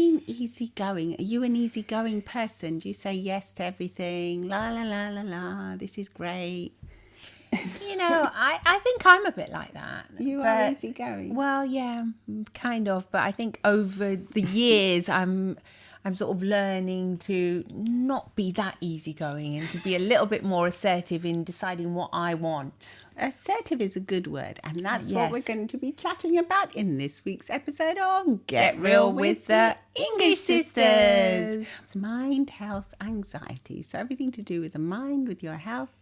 mean easygoing? Are you an easygoing person? Do you say yes to everything? La la la la la. This is great. I think I'm a bit like that. You are easygoing. Well, yeah, kind of. But I think over the years, I'm sort of learning to not be that easygoing and to be a little bit more assertive in deciding what I want. Assertive is a good word, and that's what Yes. we're going to be chatting about in this week's episode of Get Real with the English Sisters. Mind, health, anxiety. So everything to do with the mind, with your health,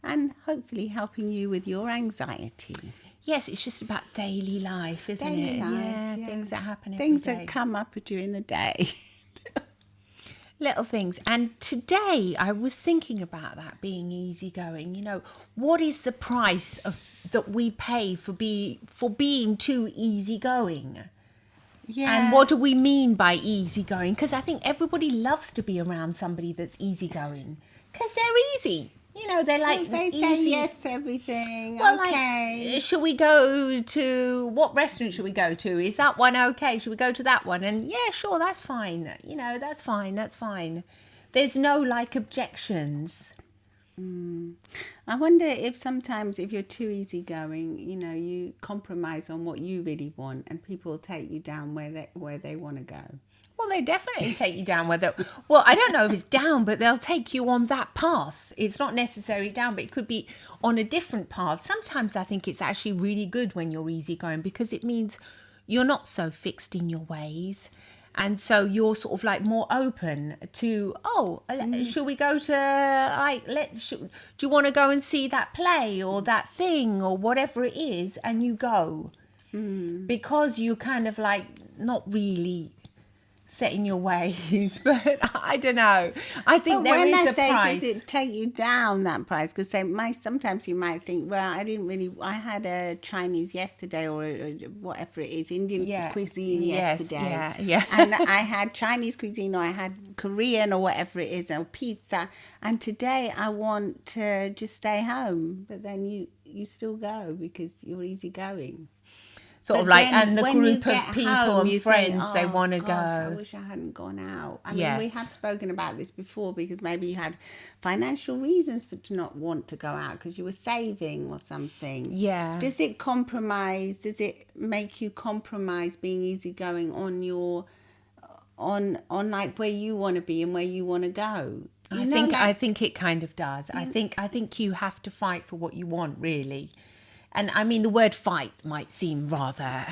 and hopefully helping you with your anxiety. Yes, it's just about daily life, isn't Daily it? life, Yeah, yeah. things that happen every Things day. that come up during the day. Little things. And today I was thinking about that, being easygoing. What is the price that we pay for being too easygoing? Yeah. And what do we mean by easygoing? Because I think everybody loves to be around somebody that's easygoing because they're easy. They're like they easy. say yes to everything. Well, okay. like, should we go to what restaurant should we go to? Is that one okay? Should we go to that one? And yeah, sure, that's fine. That's fine. That's fine. There's no objections. I wonder if sometimes if you're too easygoing, you compromise on what you really want, and people take you down where they want to go. Well, they definitely take you down well, I don't know if it's down, but they'll take you on that path. It's not necessarily down, but it could be on a different path. Sometimes I think it's actually really good when you're easygoing because it means you're not so fixed in your ways. And so you're sort of like more open to, should we go to, do you want to go and see that play or that thing or whatever it is? And you go. Because you kind of like not really set in your ways, but I don't know. I think there is a price. Does it take you down that price? Because sometimes you might think, well, I had a Chinese yesterday or whatever it is, Indian cuisine yesterday. Yeah. And I had Chinese cuisine or I had Korean or whatever it is, or pizza. And today I want to just stay home. But then you still go because you're easygoing. Sort of like, and the group of people and friends, they want to go. I wish I hadn't gone out. I mean, we have spoken about this before because maybe you had financial reasons to not want to go out because you were saving or something. Yeah. Does it compromise? Does it make you compromise being easygoing on your, on like where you want to be and where you want to go? I think it kind of does. I think you have to fight for what you want, really. And I mean, the word fight might seem rather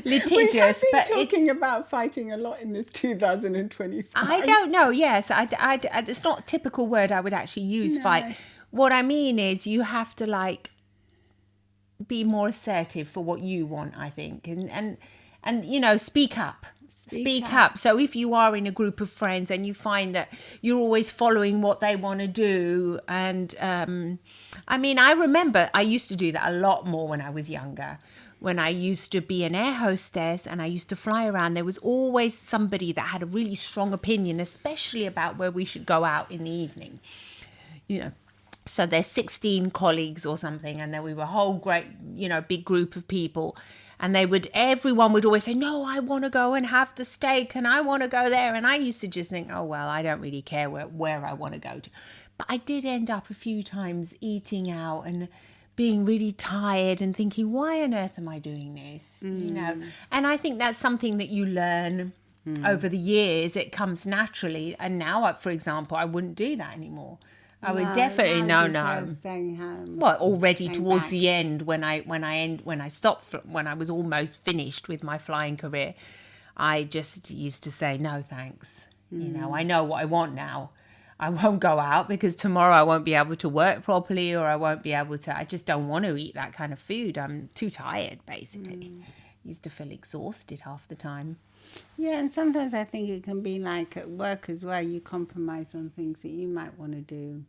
litigious, but talking about fighting a lot in this 2025. I don't know. Yes, it's not a typical word I would actually use. No. Fight. What I mean is, you have to like be more assertive for what you want. I think, and speak up. Speak up. So if you are in a group of friends and you find that you're always following what they want to do, and I mean, I remember I used to do that a lot more when I was younger. When I used to be an air hostess and I used to fly around, there was always somebody that had a really strong opinion, especially about where we should go out in the evening. So there's 16 colleagues or something, and then we were a whole great, big group of people. And everyone would always say, no, I want to go and have the steak and I want to go there. And I used to just think, oh, well, I don't really care where I want to go to. But I did end up a few times eating out and being really tired and thinking, why on earth am I doing this? And I think that's something that you learn over the years. It comes naturally. And now, for example, I wouldn't do that anymore. I would definitely no. Staying home. Well, already towards the end, when I stopped, when I was almost finished with my flying career, I just used to say no, thanks. I know what I want now. I won't go out because tomorrow I won't be able to work properly, or I won't be able to. I just don't want to eat that kind of food. I'm too tired, basically. Used to feel exhausted half the time. Yeah, and sometimes I think it can be like at work as well. You compromise on things that you might want to do.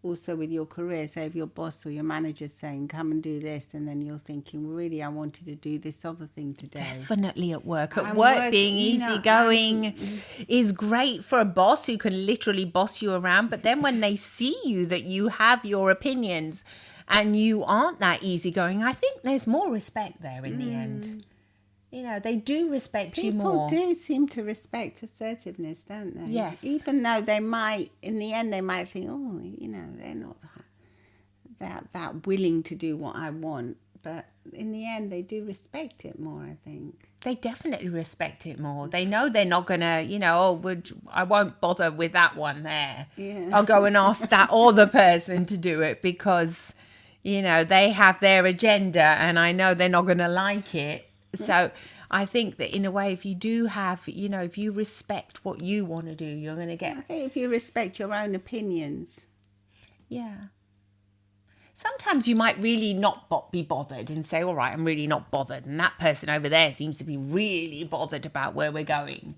Also with your career, say if your boss or your manager's saying, come and do this, and then you're thinking, well, really, I wanted to do this other thing today. Definitely at work. At work, being easygoing is great for a boss who can literally boss you around. But then when they see you, that you have your opinions and you aren't that easygoing, I think there's more respect there in the end. You know, they do respect you People more. do seem to respect assertiveness, don't they? Yes. Even though they might, in the end, they might think, oh, you know, they're not that willing to do what I want. But in the end, they do respect it more, I think. They definitely respect it more. They know they're not going to, you know, I won't bother with that one there. Yeah. I'll go and ask that other person to do it because, you know, they have their agenda and I know they're not going to like it. So I think that in a way, if you do have, you know, if you respect what you want to do, you're going to I get... think if you respect your own opinions. Yeah. Sometimes you might really not be bothered and say, all right, I'm really not bothered. And that person over there seems to be really bothered about where we're going.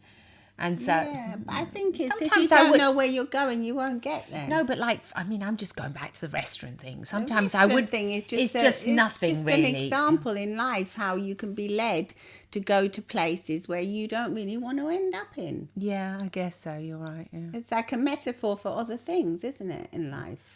And so... Yeah, but I think it's, if you sometimes don't know where you're going, you won't get there. No, but like, I mean, I'm just going back to the restaurant thing. The Sometimes I restaurant would... thing is it's just just nothing just really. an example in life how you can be led to go to places where you don't really want to end up in. Yeah, I guess so. You're right. Yeah. It's like a metaphor for other things, isn't it, in life?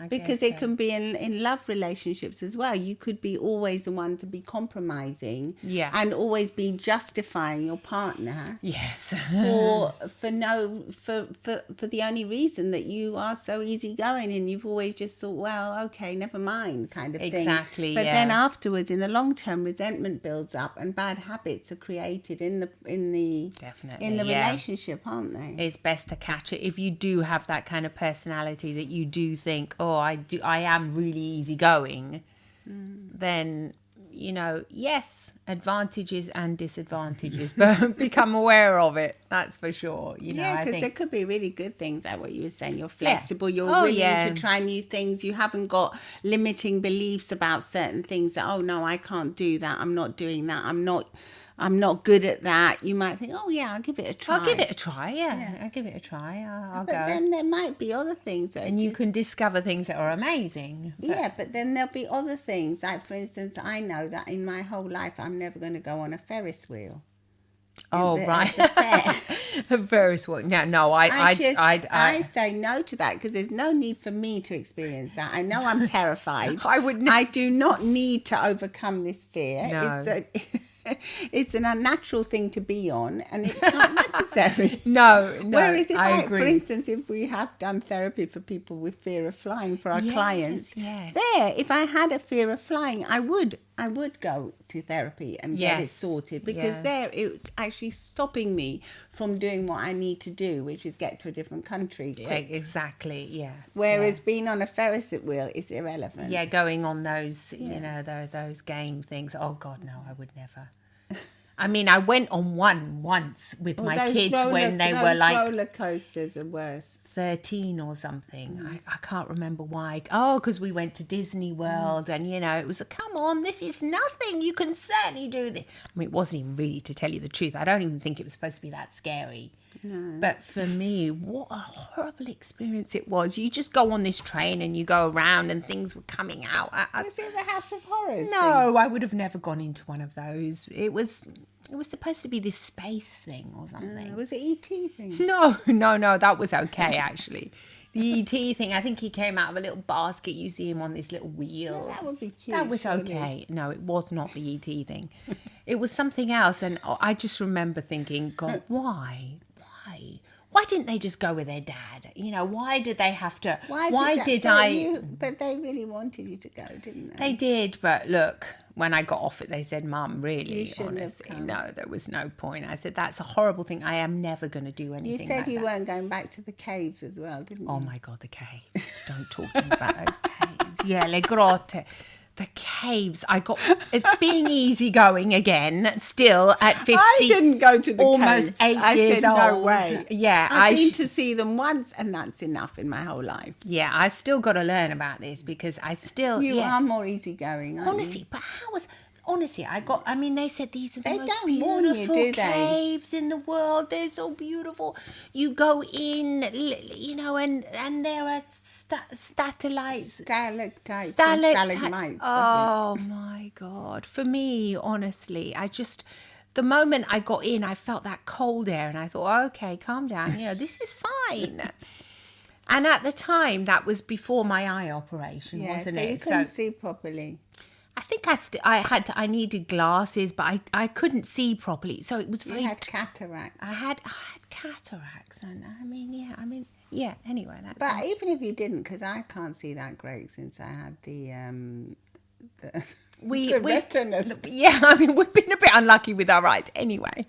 I Because guess it can be in love relationships as well. You could be always the one to be compromising, Yeah. and always be justifying your partner Yes. for the only reason that you are so easygoing, and you've always just thought, well, okay, never mind, kind of thing. Exactly, But yeah. then afterwards, in the long term, resentment builds up, and bad habits are created in the Definitely, yeah. relationship, aren't they? It's best to catch it. If you do have that kind of personality that you do think, oh, I am really easygoing, then, you know, yes, advantages and disadvantages, but become aware of it. That's for sure. You know, Yeah, I because there think could be really good things, like what you were saying. You're flexible, you're Oh, willing yeah. to try new things. You haven't got limiting beliefs about certain things that, oh, no, I can't do that. I'm not doing that. I'm not good at that. You might think, oh, yeah, I'll give it a try. I'll give it a try. Yeah. I'll give it a try. I'll But go. then there might be other things that And are you just, can discover things that are amazing. yeah, but then there'll be other things. Like, for instance, I know that in my whole life, I'm never going to go on a Ferris wheel. Oh, right. At the fair. A Ferris wheel. No, I say no to that because there's no need for me to experience that. I know I'm terrified. I do not need to overcome this fear. No. It's an unnatural thing to be on, and it's not necessary. No, Whereas if I agree. for instance, if we have done therapy for people with fear of flying for our clients, yes. there, if I had a fear of flying, I would go to therapy and get it Yes. sorted, because Yeah. there it's actually stopping me from doing what I need to do, which is get to a different country Yeah, quick. exactly. Yeah. Whereas being on a Ferris wheel is irrelevant. Yeah, going on those, you know, those game things. Oh God, no, I would never. I mean, I went on one once with Or my those kids when they were those like roller coasters are worse. 13 or something. I can't remember why. Oh, because we went to Disney World and, you know, it was a, come on, this is nothing. You can certainly do this. I mean, it wasn't even really, to tell you the truth. I don't even think it was supposed to be that scary. No. But for me, what a horrible experience it was. You just go on this train and you go around and things were coming out. Was it the House of Horrors? No, I would have never gone into one of those. It was supposed to be this space thing or something. Was it E.T. thing? No, that was okay actually. The E.T. thing, I think he came out of a little basket. You see him on this little wheel. Yeah, that would be cute. That was surely. okay. No, it was not the E.T. thing. It was something else. And I just remember thinking, God, why? Why didn't they just go with their dad? You know, why did they have to? But they really wanted you to go, didn't they? They did, but look, when I got off it, they said, Mum, really, You shouldn't have honestly, come. no, there was no point. I said, that's a horrible thing. I am never going to do anything You said like you that. weren't going back to the caves as well, didn't you? Oh my God, the caves. Don't talk to me about those caves. Yeah, le grotte. The caves. I got being easygoing again, still at 50. I didn't go to the almost caves. 8 I years said, old. no way. Yeah, I've been to see them once, and that's enough in my whole life. Yeah, I've still got to learn about this because I still. You are more easygoing, aren't honestly, you? but how was? Honestly, I mean, they said these are the They most don't warn you, beautiful do they? caves in the world. They're so beautiful. You go in, you know, and there are stalactites. Stalactites and stalagmites. Oh my God. For me, honestly, the moment I got in, I felt that cold air and I thought, okay, calm down. You know, this is fine. And at the time, that was before my eye operation, wasn't so it? you couldn't see properly. I think I needed glasses, but I couldn't see properly, so it was very. You had cataract. I had cataracts, and yeah. Anyway, that's. But even if you didn't, because I can't see that great since I had the retina. Yeah, I mean, we've been a bit unlucky with our eyes anyway.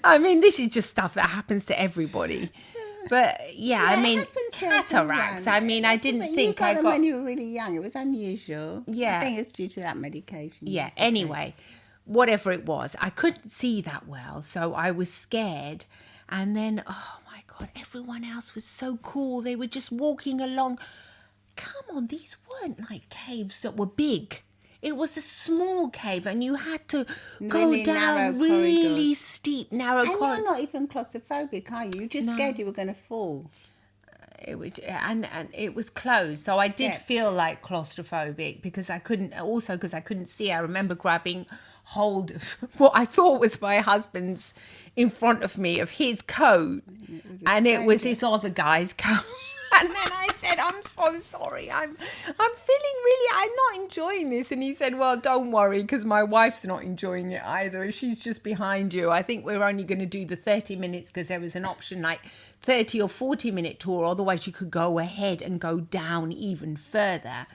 I mean, this is just stuff that happens to everybody. But yeah, I mean, cataracts. I mean, I didn't think I got them when you were really young. It was unusual. Yeah, I think it's due to that medication. Yeah. Anyway, whatever it was, I couldn't see that well, so I was scared. And then, oh my God, everyone else was so cool. They were just walking along. Come on, these weren't like caves that were big. It was a small cave, and you had to go down really steep, narrow corridors. And you're not even claustrophobic, are you? You're just scared you were going to fall. And it was closed, so I did feel like claustrophobic because I couldn't see. I remember grabbing hold of what I thought was my husband's in front of me of his coat, and it was this other guy's coat. And then I said, I'm so sorry. I'm not enjoying this. And he said, well, don't worry, because my wife's not enjoying it either. She's just behind you. I think we're only going to do the 30 minutes because there was an option like 30 or 40-minute tour. Otherwise, you could go ahead and go down even further.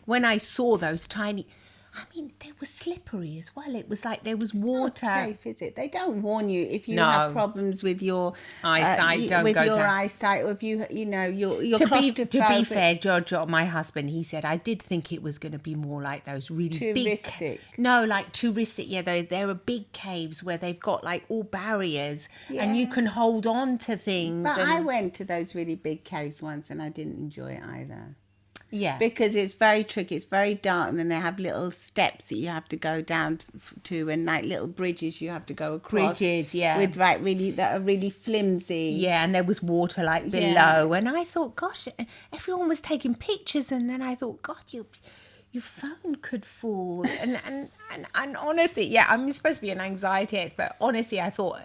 When I saw those tiny... I mean, they were slippery as well. It was like there was water. It's not safe, is it? They don't warn you if you have problems with your eyesight. Don't go down. Eyesight, or if you're to be fair, George, my husband, he said I did think it was going to be more like those really touristic. Like touristic. Yeah, there are big caves where they've got like all barriers, and you can hold on to things. But I went to those really big caves once, and I didn't enjoy it either. Yeah, because it's very tricky. It's very dark, and then they have little steps that you have to go down to, and like little bridges you have to go across. Bridges, yeah, with that are really flimsy. Yeah, and there was water like below, and I thought, gosh, everyone was taking pictures, and then I thought, God, your phone could fall, and honestly, yeah, I'm supposed to be an anxiety expert. Honestly, I thought.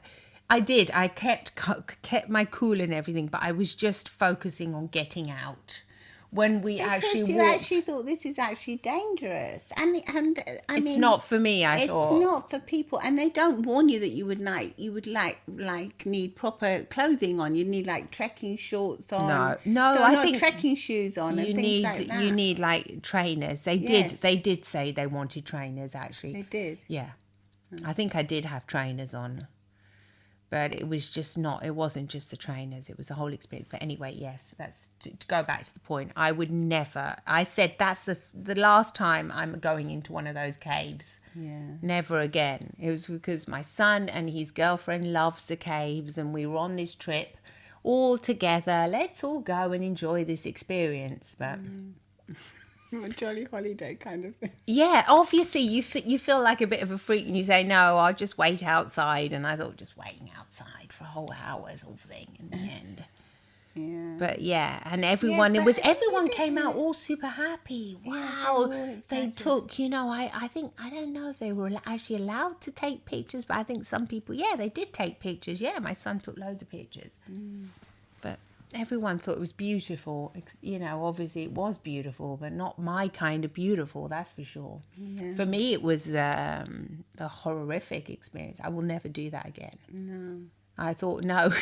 I kept my cool and everything, but I was just focusing on getting out. When we actually actually thought this is actually dangerous, and I mean, it's not for me. I thought it's not for people, and they don't warn you that you would need proper clothing on. You need like trekking shorts on. No, I think trekking shoes on. You and things like that. You need like trainers. They did say they wanted trainers. Actually, they did. Yeah, I think I did have trainers on. But it was just not, it wasn't just the trainers, it was the whole experience. But anyway, yes, that's to go back to the point. I would never, I said that's the last time I'm going into one of those caves. Yeah. Never again. It was because my son and his girlfriend loves the caves, and we were on this trip all together. Let's all go and enjoy this experience. But... A jolly holiday kind of thing. Yeah, obviously you feel like a bit of a freak and you say, no, I'll just wait outside. And I thought just waiting outside for a whole hour sort of thing in the end. Yeah. But yeah, and everyone came out all super happy. Wow. They took, I think, I don't know if they were actually allowed to take pictures, but I think some people, they did take pictures. Yeah, my son took loads of pictures. But everyone thought it was beautiful. Obviously it was beautiful, but not my kind of beautiful, that's for sure. Yeah. For me, it was a horrific experience. I will never do that again. No. I thought, no,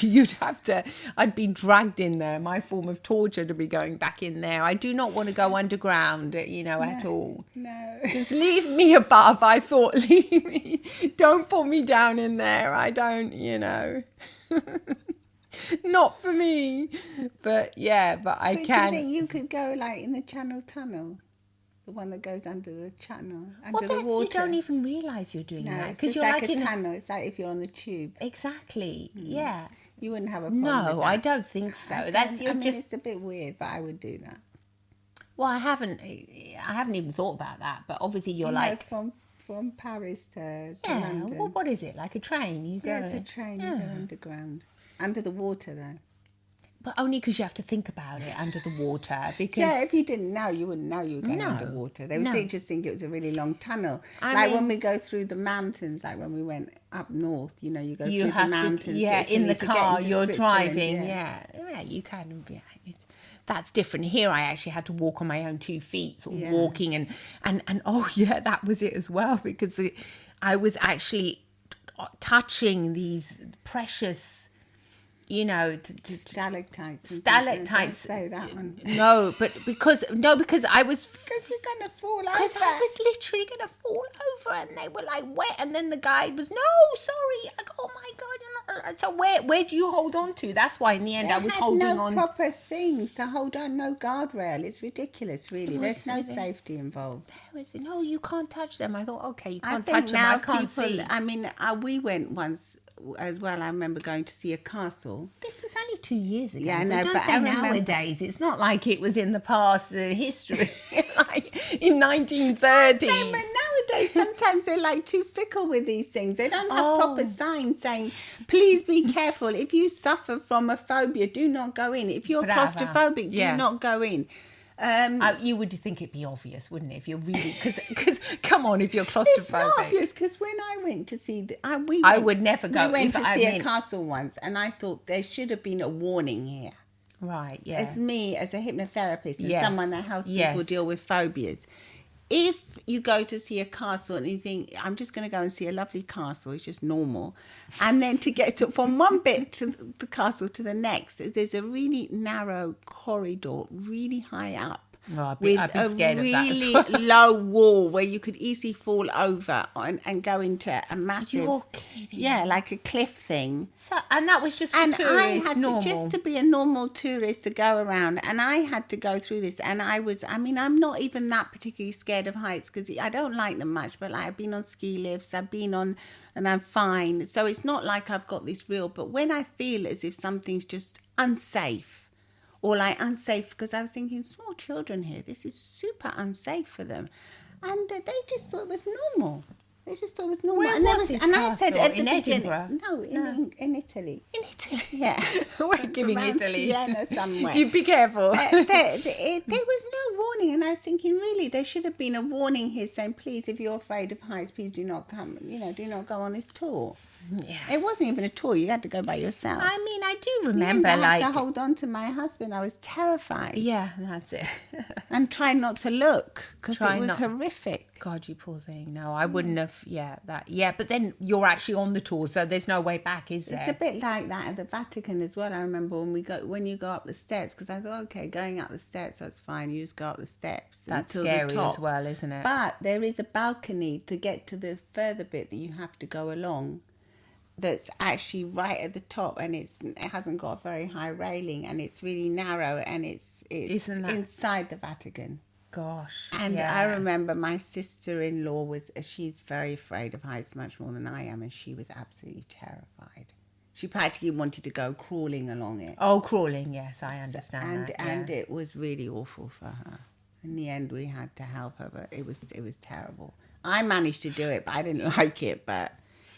I'd be dragged in there. My form of torture to be going back in there. I do not want to go underground, at all. No. Just leave me above. I thought, leave me. Don't put me down in there. I don't, Not for me. But I can. Do you think you could go like in the Channel Tunnel? The one that goes under the channel, under the water. You don't even realise you're doing that. Because you're like a tunnel. It's like if you're on the tube. Exactly. Yeah. You wouldn't have a problem with that. I don't think so. It's a bit weird, but I would do that. Well, I haven't even thought about that. But obviously you're like... From Paris to London. Well, what is it? Like a train? You go... Yeah, it's a train. You go underground. Under the water, though. But only because you have to think about it under the water. Because if you didn't know, you wouldn't know you were going underwater. They would just think it was a really long tunnel. When we go through the mountains, like when we went up north, you go through the mountains. In the car, you're driving. Yeah, you kind of. Yeah. that's different. Here I actually had to walk on my own 2 feet, sort of Yeah. walking and oh yeah, that was it as well, because I was actually touching these precious, Stalactites. stalactites. Don't say that one. No, because I was, Because you're going to fall over. because I was literally going to fall over, and they were like wet, and then the guy was, no, sorry. I go, oh my God. So where do you hold on to? That's why in the end I was holding no on. proper things to hold on, no guardrail. It's ridiculous, really. There's no safety involved. There was, no, you can't touch them. I thought, okay, you I can't think touch them. now I can't people, see. I mean, we went once as well. I remember going to see a castle. This was only 2 years ago. Yeah, I so know, don't but say I remember- nowadays. It's not like it was in the past history, like in 1930s. Same, but nowadays, sometimes they're like too fickle with these things. They don't have proper signs saying, please be careful. If you suffer from a phobia, do not go in. If you're Brava. claustrophobic, Yeah. do not go in. You would think it'd be obvious, wouldn't it? If you're really, because come on, if you're claustrophobic. It's not obvious, because when I went to see, I would never go. We went if to I see mean- a castle once, and I thought there should have been a warning here. Right, yeah. As me, as a hypnotherapist and Yes. someone that helps people Yes. deal with phobias, if you go to see a castle and you think, I'm just going to go and see a lovely castle, it's just normal, and then to get from one bit to the castle to the next, there's a really narrow corridor, really high up. Oh, with I'd be a scared of that as really well. low wall where you could easily fall over and go into a massive, You're kidding. yeah, like a cliff thing. So, and that was just for And tourists, I had normal. to, just to be a normal tourist to go around, and I had to go through this. And I'm not even that particularly scared of heights, because I don't like them much, but like I've been on ski lifts, and I'm fine. So it's not like I've got this real, but when I feel as if something's just unsafe, or like unsafe, because I was thinking, small children here, this is super unsafe for them. And they just thought it was normal. They just thought it was normal. Where and was this I said castle? at the In beginning, Edinburgh? no, in Italy. In Italy. Yeah. We're giving Around Italy. Siena somewhere. You be careful. There was no warning, and I was thinking, really, there should have been a warning here saying, please, if you're afraid of heights, please do not come, do not go on this tour. Yeah. It wasn't even a tour, you had to go by yourself. I mean, I do And remember, I had to hold on to my husband. I was terrified. Yeah, that's it. And try not to look, because Try it was not- horrific. God, you poor thing. No, I wouldn't have. Yeah, but then you're actually on the tour, so there's no way back, is there? It's a bit like that at the Vatican as well. I remember when you go up the steps, because I thought, okay, going up the steps, that's fine. You just go up the steps. That's until the scary top. as well, isn't it? But there is a balcony to get to the further bit that you have to go along. That's actually right at the top, and it hasn't got a very high railing, and it's really narrow, and it's Isn't that- inside the Vatican. Gosh. And yeah. I remember my sister-in-law she's very afraid of heights, much more than I am, and she was absolutely terrified. She practically wanted to go crawling along it. Oh, crawling. Yes, I understand that. And it was really awful for her. In the end, we had to help her, but it was terrible. I managed to do it, but I didn't like it. But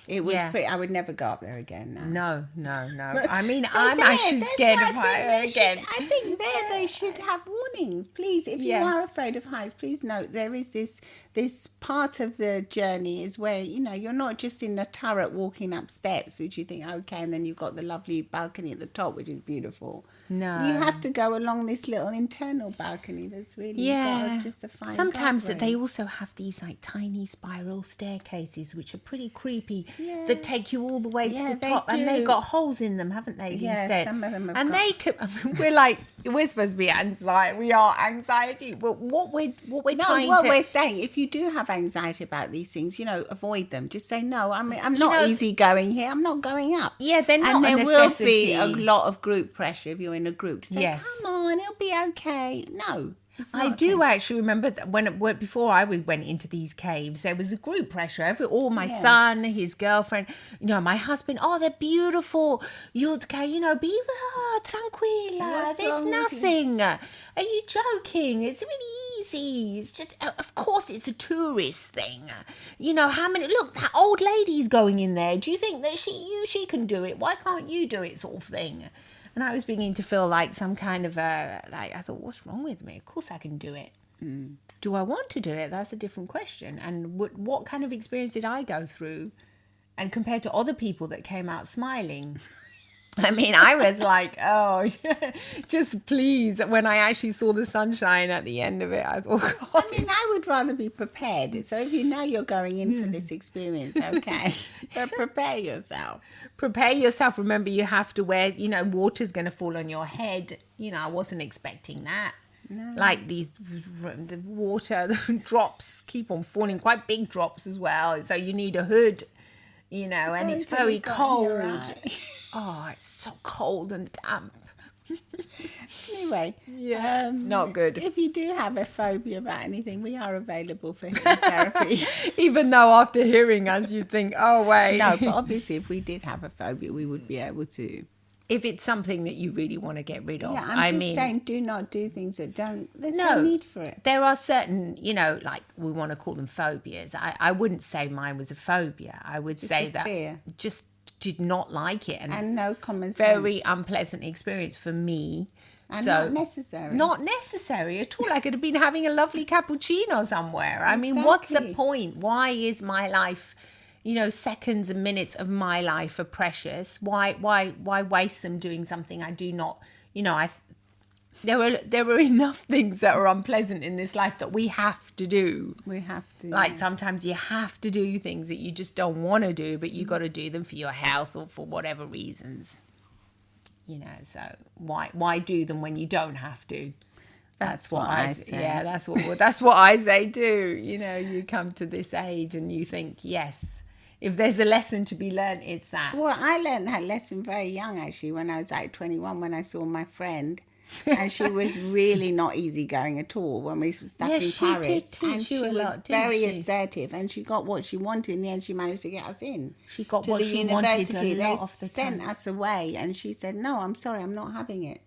it was Yeah. pretty. I would never go up there again now. No. I mean, So I'm actually that's scared why of I think heights again. I think they should have warnings. Please, if you Yeah. are afraid of heights, please note there is this part of the journey is where, you're not just in a turret walking up steps, which you think, okay, and then you've got the lovely balcony at the top, which is beautiful. No. You have to go along this little internal balcony that's really Yeah. just a fine Sometimes guardrail. they also have these like tiny spiral staircases, which are pretty creepy, Yeah. that take you all the way Yeah, to the they top, and they've do. got holes in them, haven't they? Yeah, these some of them have and got- they could. I mean, we're supposed to be anxiety. We are anxiety. But what we're trying what to. we're saying, if you do have anxiety about these things, avoid them. Just say, no, I'm not easygoing here. I'm not going up. Yeah, they're not And a there will be necessity. a lot of group pressure if you're in a group to say, Yes. come on, it'll be okay. No. it's I not do okay. actually remember that before I went into these caves, there was a group pressure. My Yeah. son, his girlfriend, my husband. Oh, they're beautiful. Yudka, be tranquila. What's There's wrong with you? nothing. Are you joking? It's really easy. It's just, of course, it's a tourist thing. How many? Look, that old lady's going in there. Do you think that she can do it? Why can't you do it? Sort of thing. And I was beginning to feel like some kind of I thought, what's wrong with me? Of course I can do it. Do I want to do it? That's a different question. And what kind of experience did I go through? And compared to other people that came out smiling, I mean, I was like, oh, just please. When I actually saw the sunshine at the end of it, I thought, God, I mean, I would rather be prepared. So if you know you're going in for this experience, okay, but prepare yourself. prepare yourself. Remember, you have to wear, water's going to fall on your head. I wasn't expecting that. No. Like the water the drops keep on falling, quite big drops as well. So you need a hood, and it's very cold. Oh, it's so cold and damp. Anyway, not good. If you do have a phobia about anything, we are available for hypnotherapy. Even though after hearing us, you think, oh, wait. No, but obviously if we did have a phobia, we would be able to. If it's something that you really want to get rid of. Yeah, I'm just saying, do not do things that there's no need for it. There are certain, like we want to call them phobias. I wouldn't say mine was a phobia. I would Just say a that fear. Just did not like it. And no common sense. Very unpleasant experience for me. And so, not necessary. Not necessary at all. I could have been having a lovely cappuccino somewhere. I mean, what's the point? Why is my life, seconds and minutes of my life are precious? Why waste them doing something I do not, there are enough things that are unpleasant in this life that we have to do. We have to. Like sometimes you have to do things that you just don't want to do, but you got to do them for your health or for whatever reasons. So why do them when you don't have to? That's what I say. Yeah, that's what I say too. You come to this age and you think, yes, if there's a lesson to be learned, it's that. Well, I learned that lesson very young, actually, when I was like 21, when I saw my friend. And she was really not easygoing at all when we were stuck in Paris. Did teach and you she a was lot, very didn't she? assertive, and she got what she wanted. In the end, she managed to get us in. She got to what the she university. wanted a lot they of the sent time. us away, and she said, "No, I'm sorry, I'm not having it."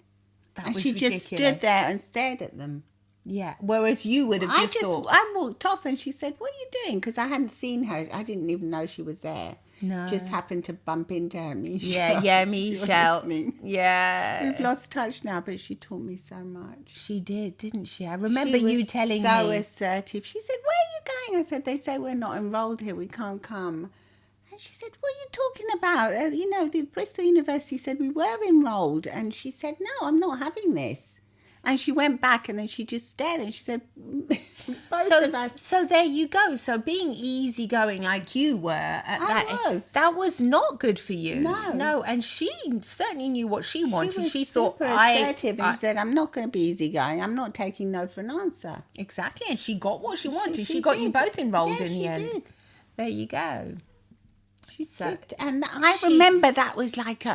That and was she ridiculous. just stood there and stared at them. Yeah. Whereas you would have just thought. I walked off, and she said, "What are you doing?" Because I hadn't seen her. I didn't even know she was there. No. Just happened to bump into her. Yeah, Michelle. Yeah. We've lost touch now, but she taught me so much. She didn't she? I remember you telling me. So assertive. She said, "Where are you going?" I said, "They say we're not enrolled here. We can't come." And she said, "What are you talking about? The Bristol University said we were enrolled." And she said, "No, I'm not having this." And she went back and then she just stared and she said, both of us. So there you go. So being easygoing like you were that was not good for you. No. And she certainly knew what she wanted. She thought super assertive and she said, "I'm not going to be easygoing. I'm not taking no for an answer." Exactly. And she got what she wanted. She got you both enrolled in the end. She did. There you go. And I remember that was like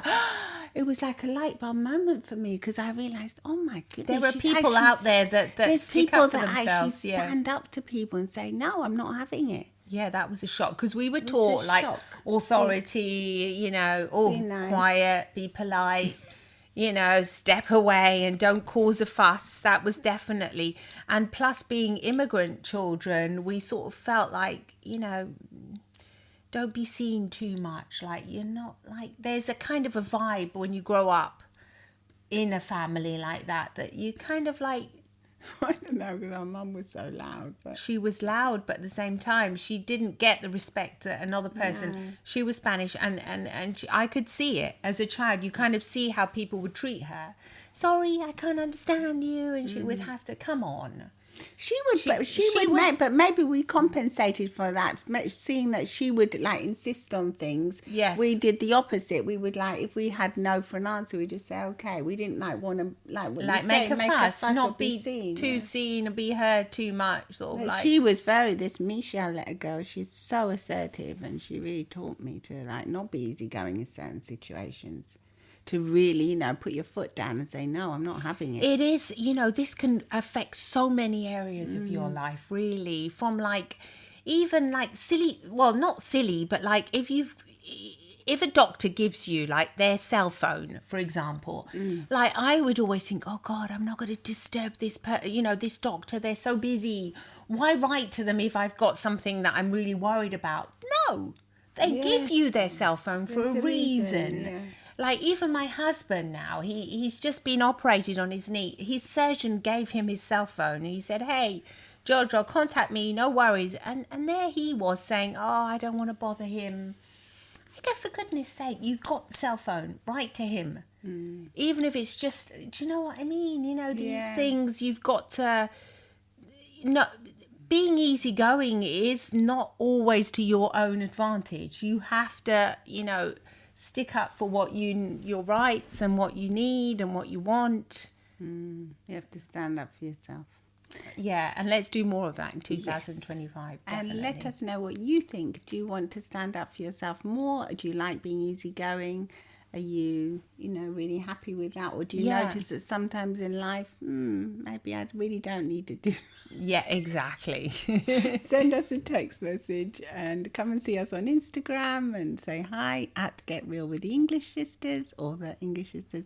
it was like a light bulb moment for me because I realised, oh my goodness, there are people out there that there's stick people up for that themselves. actually stand up to people and say, "No, I'm not having it." Yeah, that was a shock because we were taught like authority, nice. Quiet, be polite, step away and don't cause a fuss. That was definitely, and plus being immigrant children, we sort of felt like, don't be seen too much. Like you're not like, there's a kind of a vibe when you grow up in a family like that you kind of like, I don't know, because our mum was so loud. But she was loud, but at the same time, she didn't get the respect that another person. No. She was Spanish, and I could see it as a child. You kind of see how people would treat her. "Sorry, I can't understand you," and she would have to come on. She would, but maybe we compensated for that, seeing that she would like insist on things. Yes, we did the opposite. We would like, if we had no for an answer, we just say okay. We didn't want to make a fuss, not be seen, too seen or be heard too much. Sort of like she was this Michelle let her go. She's so assertive, and she really taught me to like not be easygoing in certain situations. To really, put your foot down and say, "No, I'm not having it." It is, this can affect so many areas of your life, really. From like, even like silly, well, not silly, but like if a doctor gives you like their cell phone, for example, like I would always think, "Oh God, I'm not going to disturb this this doctor. They're so busy. Why write to them if I've got something that I'm really worried about?" No, they give you their cell phone for a reason. Yeah. Like even my husband now, he's just been operated on his knee. His surgeon gave him his cell phone and he said, "Hey, Jojo, contact me, no worries." And there he was saying, "Oh, I don't want to bother him." I Nigga, for goodness sake, you've got the cell phone, write to him. Even if it's just, do you know what I mean? You know, these things you've got to, being easygoing is not always to your own advantage. You have to, stick up for what your rights and what you need and what you want. You have to stand up for yourself. Yeah, and let's do more of that in 2025. Definitely. And let us know what you think. Do you want to stand up for yourself more? Do you like being easygoing? Are you, really happy with that? Or do you notice that sometimes in life, maybe I really don't need to do Yeah, exactly. Send us a text message and come and see us on Instagram and say hi at Get Real with the English Sisters or the English Sisters.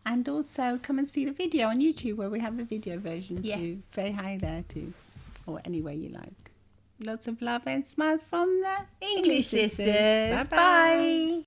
And also come and see the video on YouTube where we have the video version too. Say hi there too, or any way you like. Lots of love and smiles from the English Sisters. Bye.